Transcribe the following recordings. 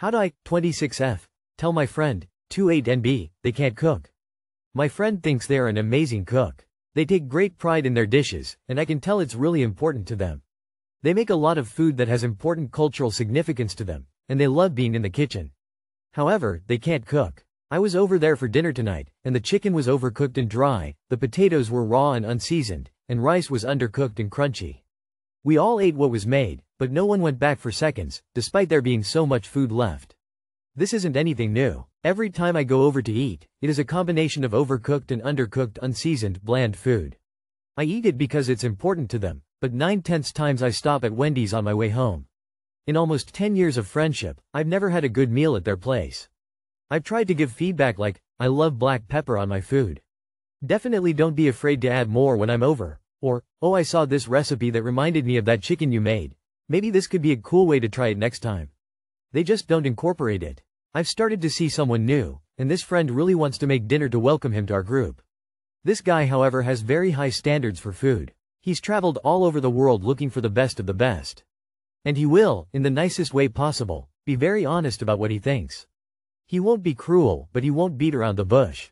How'd I, 26F, tell my friend, 28NB, they can't cook? My friend thinks they're an amazing cook. They take great pride in their dishes, and I can tell it's really important to them. They make a lot of food that has important cultural significance to them, and they love being in the kitchen. However, they can't cook. I was over there for dinner tonight, and the chicken was overcooked and dry, the potatoes were raw and unseasoned, and rice was undercooked and crunchy. We all ate what was made, but no one went back for seconds, despite there being so much food left. This isn't anything new. Every time I go over to eat, it is a combination of overcooked and undercooked unseasoned, bland food. I eat it because it's important to them, but 9/10 times I stop at Wendy's on my way home. In almost 10 years of friendship, I've never had a good meal at their place. I've tried to give feedback like, I love black pepper on my food. Definitely don't be afraid to add more when I'm over. Or, oh, I saw this recipe that reminded me of that chicken you made. Maybe this could be a cool way to try it next time. They just don't incorporate it. I've started to see someone new, and this friend really wants to make dinner to welcome him to our group. This guy, however, has very high standards for food. He's traveled all over the world looking for the best of the best. And he will, in the nicest way possible, be very honest about what he thinks. He won't be cruel, but he won't beat around the bush.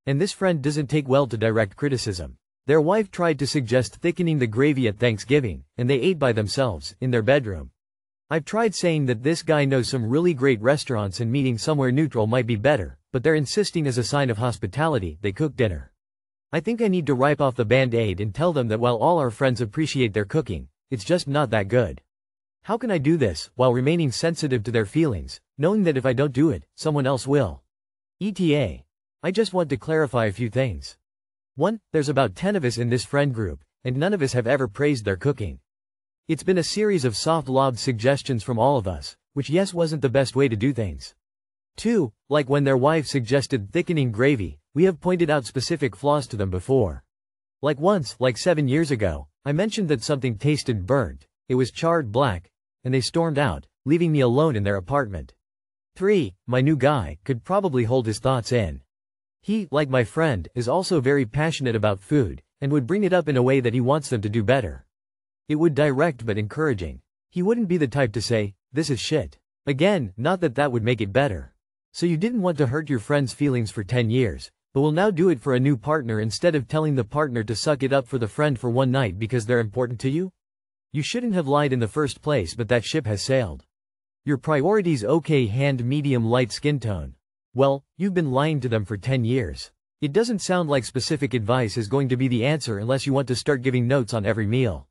And this friend doesn't take well to direct criticism. Their wife tried to suggest thickening the gravy at Thanksgiving, and they ate by themselves, in their bedroom. I've tried saying that this guy knows some really great restaurants and meeting somewhere neutral might be better, but they're insisting as a sign of hospitality, they cook dinner. I think I need to wipe off the band-aid and tell them that while all our friends appreciate their cooking, it's just not that good. How can I do this, while remaining sensitive to their feelings, knowing that if I don't do it, someone else will? ETA. I just want to clarify a few things. 1. There's about 10 of us in this friend group, and none of us have ever praised their cooking. It's been a series of soft-lobbed suggestions from all of us, which yes wasn't the best way to do things. 2. Like when their wife suggested thickening gravy, we have pointed out specific flaws to them before. Like once, like 7 years ago, I mentioned that something tasted burnt, it was charred black, and they stormed out, leaving me alone in their apartment. 3. My new guy could probably hold his thoughts in. He, like my friend, is also very passionate about food, and would bring it up in a way that he wants them to do better. It would direct but encouraging. He wouldn't be the type to say, this is shit. Again, not that that would make it better. So you didn't want to hurt your friend's feelings for 10 years, but will now do it for a new partner instead of telling the partner to suck it up for the friend for one night because they're important to you? You shouldn't have lied in the first place, but that ship has sailed. Your priorities okay, hand medium light skin tone. Well, you've been lying to them for 10 years. It doesn't sound like specific advice is going to be the answer unless you want to start giving notes on every meal.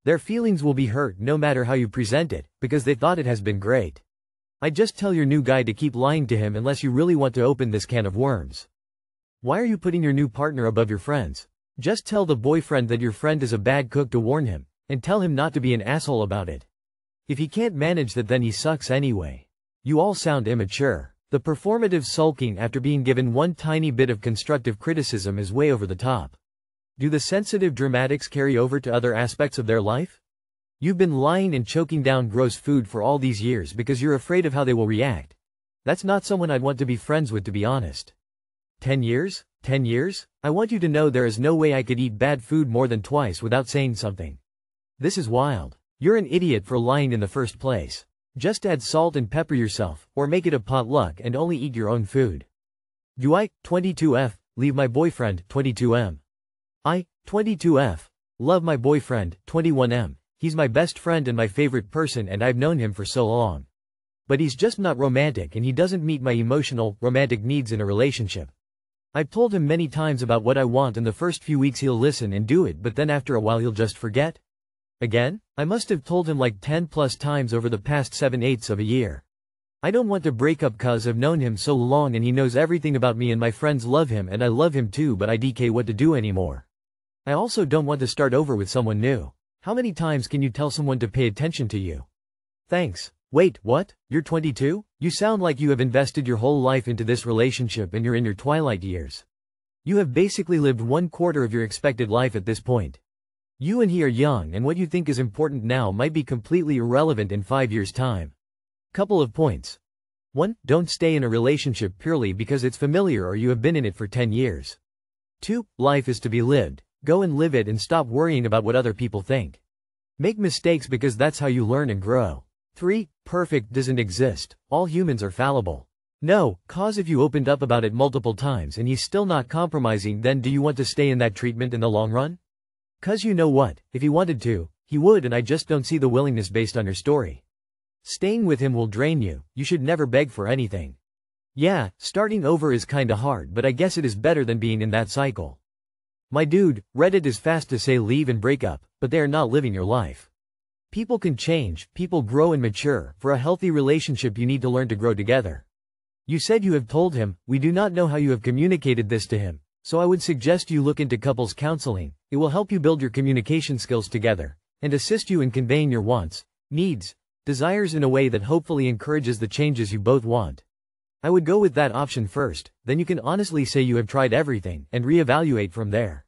Their feelings will be hurt no matter how you present it, because they thought it has been great. I just tell your new guy to keep lying to him unless you really want to open this can of worms. Why are you putting your new partner above your friends? Just tell the boyfriend that your friend is a bad cook to warn him, and tell him not to be an asshole about it. If he can't manage that, then he sucks anyway. You all sound immature. The performative sulking after being given one tiny bit of constructive criticism is way over the top. Do the sensitive dramatics carry over to other aspects of their life? You've been lying and choking down gross food for all these years because you're afraid of how they will react. That's not someone I'd want to be friends with, to be honest. 10 years? 10 years? I want you to know there is no way I could eat bad food more than twice without saying something. This is wild. You're an idiot for lying in the first place. Just add salt and pepper yourself, or make it a potluck and only eat your own food. Do I, 22F, leave my boyfriend, 22M? I, 22F, love my boyfriend, 21M. He's my best friend and my favorite person, and I've known him for so long. But he's just not romantic, and he doesn't meet my emotional, romantic needs in a relationship. I've told him many times about what I want, and the first few weeks he'll listen and do it, but then after a while he'll just forget. Again? I must have told him like 10 plus times over the past 7/8 of a year. I don't want to break up cause I've known him so long and he knows everything about me and my friends love him and I love him too, but I DK what to do anymore. I also don't want to start over with someone new. How many times can you tell someone to pay attention to you? Thanks. Wait, what? You're 22? You sound like you have invested your whole life into this relationship and you're in your twilight years. You have basically lived 1/4 of your expected life at this point. You and he are young, and what you think is important now might be completely irrelevant in 5 years' time. Couple of points. 1. Don't stay in a relationship purely because it's familiar or you have been in it for 10 years. 2. Life is to be lived. Go and live it and stop worrying about what other people think. Make mistakes because that's how you learn and grow. 3. Perfect doesn't exist. All humans are fallible. No, cause if you opened up about it multiple times and he's still not compromising, then do you want to stay in that treatment in the long run? Cause you know what, if he wanted to, he would, and I just don't see the willingness based on your story. Staying with him will drain you. You should never beg for anything. Yeah, starting over is kinda hard, but I guess it is better than being in that cycle. My dude, Reddit is fast to say leave and break up, but they are not living your life. People can change, people grow and mature. For a healthy relationship you need to learn to grow together. You said you have told him. We do not know how you have communicated this to him, so I would suggest you look into couples counseling. It will help you build your communication skills together, and assist you in conveying your wants, needs, desires in a way that hopefully encourages the changes you both want. I would go with that option first, then you can honestly say you have tried everything, and reevaluate from there.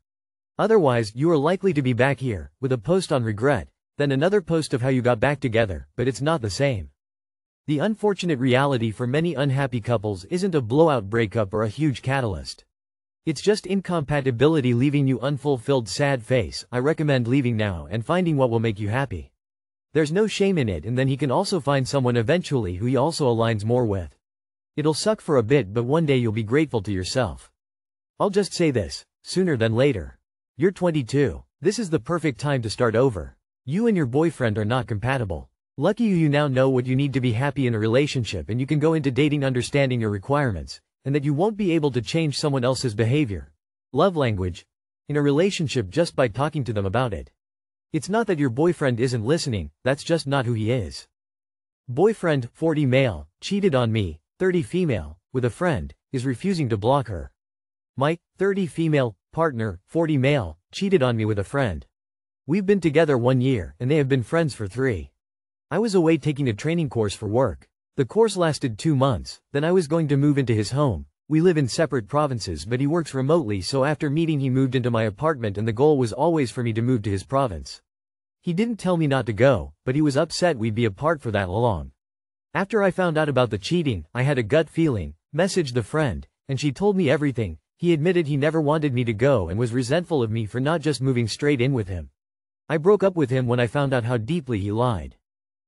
Otherwise, you are likely to be back here, with a post on regret, then another post of how you got back together, but it's not the same. The unfortunate reality for many unhappy couples isn't a blowout breakup or a huge catalyst. It's just incompatibility leaving you unfulfilled, sad face. I recommend leaving now and finding what will make you happy. There's no shame in it, and then he can also find someone eventually who he also aligns more with. It'll suck for a bit, but one day you'll be grateful to yourself. I'll just say this, sooner than later. You're 22. This is the perfect time to start over. You and your boyfriend are not compatible. Lucky you now know what you need to be happy in a relationship, and you can go into dating understanding your requirements, and that you won't be able to change someone else's behavior, love language, in a relationship just by talking to them about it. It's not that your boyfriend isn't listening, that's just not who he is. Boyfriend, 40 male, cheated on me, 30 female, with a friend, is refusing to block her. My 30 female partner, 40 male, cheated on me with a friend. We've been together 1 year, and they have been friends for 3. I was away taking a training course for work. The course lasted 2 months, then I was going to move into his home. We live in separate provinces, but he works remotely, so after meeting he moved into my apartment, and the goal was always for me to move to his province. He didn't tell me not to go, but he was upset we'd be apart for that long. After I found out about the cheating, I had a gut feeling, messaged the friend, and she told me everything. He admitted he never wanted me to go and was resentful of me for not just moving straight in with him. I broke up with him when I found out how deeply he lied.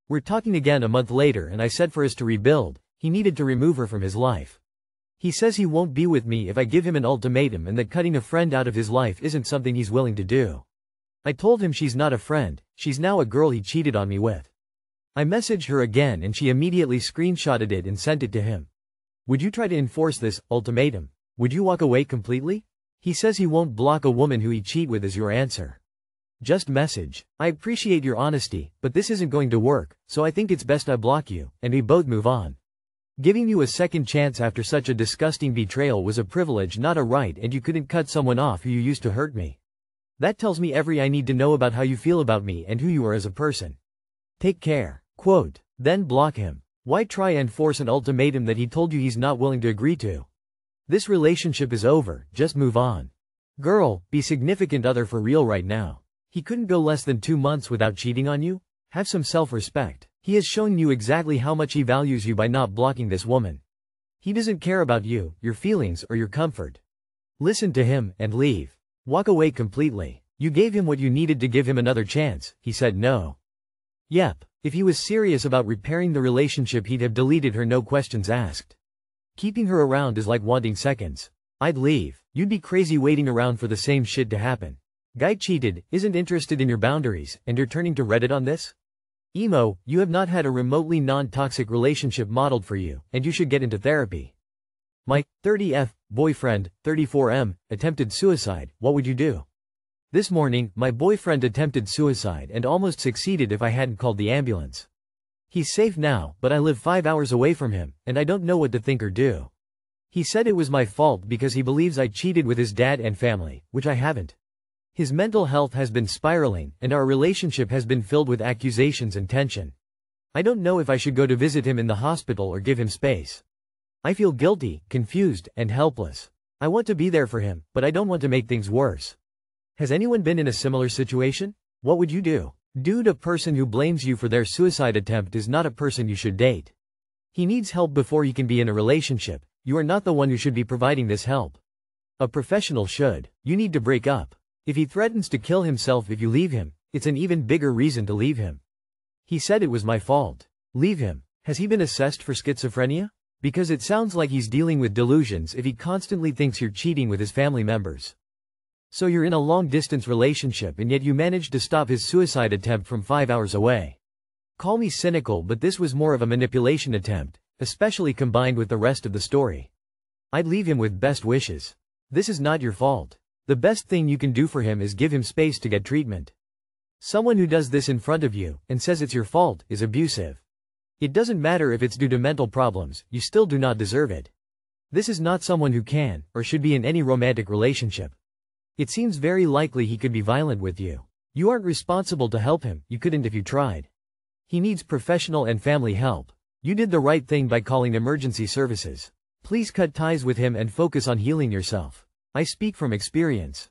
We're talking again a month later, and I said for us to rebuild, he needed to remove her from his life. He says he won't be with me if I give him an ultimatum, and that cutting a friend out of his life isn't something he's willing to do. I told him she's not a friend, she's now a girl he cheated on me with. I messaged her again and she immediately screenshotted it and sent it to him. Would you try to enforce this ultimatum? Would you walk away completely? He says he won't block a woman who he cheat with. Is your answer? Just message, I appreciate your honesty, but this isn't going to work, so I think it's best I block you, and we both move on. Giving you a second chance after such a disgusting betrayal was a privilege, not a right, and you couldn't cut someone off who you used to hurt me. That tells me everything I need to know about how you feel about me and who you are as a person. Take care. Quote. Then block him. Why try and force an ultimatum that he told you he's not willing to agree to? This relationship is over, just move on. Girl, be significant other for real right now. He couldn't go less than 2 months without cheating on you? Have some self-respect. He has shown you exactly how much he values you by not blocking this woman. He doesn't care about you, your feelings, or your comfort. Listen to him, and leave. Walk away completely. You gave him what you needed to give him another chance. He said no. Yep. If he was serious about repairing the relationship, he'd have deleted her, no questions asked. Keeping her around is like wanting seconds. I'd leave. You'd be crazy waiting around for the same shit to happen. Guy cheated, isn't interested in your boundaries, and you're turning to Reddit on this? Emo, you have not had a remotely non-toxic relationship modeled for you, and you should get into therapy. My 30F boyfriend, 34M, attempted suicide. What would you do? This morning, my boyfriend attempted suicide and almost succeeded if I hadn't called the ambulance. He's safe now, but I live 5 hours away from him, and I don't know what to think or do. He said it was my fault because he believes I cheated with his dad and family, which I haven't. His mental health has been spiraling, and our relationship has been filled with accusations and tension. I don't know if I should go to visit him in the hospital or give him space. I feel guilty, confused, and helpless. I want to be there for him, but I don't want to make things worse. Has anyone been in a similar situation? What would you do? Dude, a person who blames you for their suicide attempt is not a person you should date. He needs help before he can be in a relationship. You are not the one who should be providing this help. A professional should. You need to break up. If he threatens to kill himself if you leave him, it's an even bigger reason to leave him. He said it was my fault. Leave him. Has he been assessed for schizophrenia? Because it sounds like he's dealing with delusions if he constantly thinks you're cheating with his family members. So you're in a long-distance relationship and yet you managed to stop his suicide attempt from 5 hours away. Call me cynical, but this was more of a manipulation attempt, especially combined with the rest of the story. I'd leave him with best wishes. This is not your fault. The best thing you can do for him is give him space to get treatment. Someone who does this in front of you and says it's your fault is abusive. It doesn't matter if it's due to mental problems, you still do not deserve it. This is not someone who can or should be in any romantic relationship. It seems very likely he could be violent with you. You aren't responsible to help him, you couldn't if you tried. He needs professional and family help. You did the right thing by calling emergency services. Please cut ties with him and focus on healing yourself. I speak from experience.